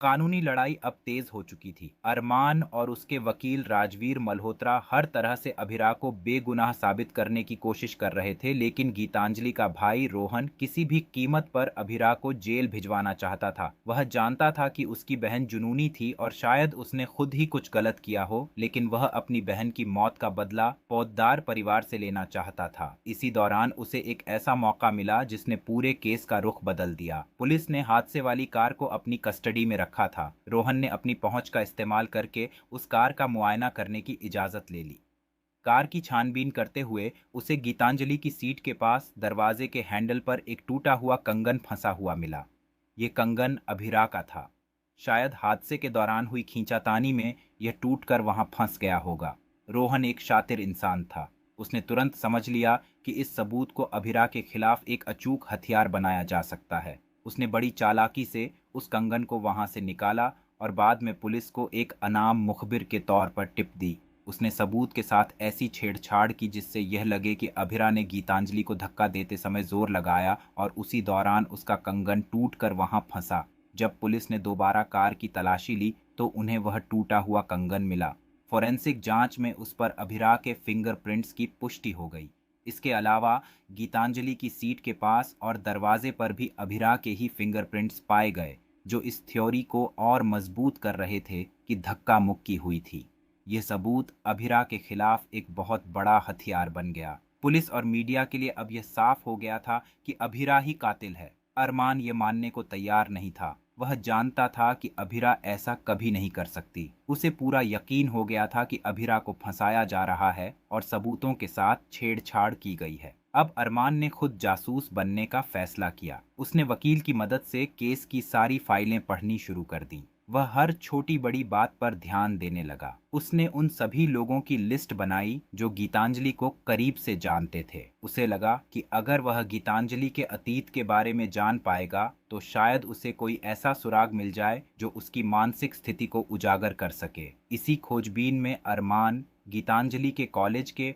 कानूनी लड़ाई अब तेज हो चुकी थी। अरमान और उसके वकील राजवीर मल्होत्रा हर तरह से अभिरा को बेगुनाह साबित करने की कोशिश कर रहे थे, लेकिन गीतांजलि का भाई रोहन किसी भी कीमत पर अभिरा को जेल भिजवाना चाहता था। वह जानता था कि उसकी बहन जुनूनी थी और शायद उसने खुद ही कुछ गलत किया हो, लेकिन वह अपनी बहन की मौत का बदला फौजदार परिवार से लेना चाहता था। इसी दौरान उसे एक ऐसा मौका मिला जिसने पूरे केस का रुख बदल दिया। पुलिस ने हादसे वाली कार को अपनी कस्टडी में रखा था। रोहन ने अपनी पहुंच का इस्तेमाल करके उस कार का मुआयना करने की इजाजत ले ली। कार की छानबीन करते हुए उसे गीतांजलि की सीट के पास दरवाजे के हैंडल पर एक टूटा हुआ कंगन फंसा हुआ मिला। ये कंगन अभिरा का था। शायद हादसे के दौरान हुई खींचातानी में यह टूटकर वहां फंस गया होगा। रोहन एक शातिर इंसान था। उसने तुरंत समझ लिया कि इस सबूत को अभिरा के खिलाफ एक अचूक हथियार बनाया जा सकता है। उसने बड़ी चालाकी से उस कंगन को वहां से निकाला और बाद में पुलिस को एक अनाम मुखबिर के तौर पर टिप दी। उसने सबूत के साथ ऐसी छेड़छाड़ की जिससे यह लगे कि अभिरा ने गीतांजलि को धक्का देते समय जोर लगाया और उसी दौरान उसका कंगन टूट कर वहां फंसा। जब पुलिस ने दोबारा कार की तलाशी ली तो उन्हें वह टूटा हुआ कंगन मिला। फोरेंसिक जांच में उस पर अभिरा के फिंगरप्रिंट्स की पुष्टि हो गई। इसके अलावा गीतांजलि की सीट के पास और दरवाजे पर भी अभिरा के ही फिंगरप्रिंट्स पाए गए, जो इस थ्योरी को और मजबूत कर रहे थे कि धक्का मुक्की हुई थी। यह सबूत अभिरा के खिलाफ एक बहुत बड़ा हथियार बन गया। पुलिस और मीडिया के लिए अब यह साफ हो गया था कि अभिरा ही कातिल है। अरमान ये मानने को तैयार नहीं था। वह जानता था कि अभिरा ऐसा कभी नहीं कर सकती। उसे पूरा यकीन हो गया था कि अभिरा को फंसाया जा रहा है और सबूतों के साथ छेड़छाड़ की गई है। अब अरमान ने खुद जासूस बनने का फैसला किया। उसने वकील की मदद से केस की सारी फाइलें पढ़नी शुरू कर दी। वह हर छोटी बड़ी बात पर ध्यान देने लगा। उसने उन सभी लोगों की लिस्ट बनाई जो गीतांजलि को करीब से जानते थे। उसे लगा कि अगर वह गीतांजलि के अतीत के बारे में जान पाएगा तो शायद उसे कोई ऐसा सुराग मिल जाए जो उसकी मानसिक स्थिति को उजागर कर सके। इसी खोजबीन में अरमान गीतांजलि के कॉलेज के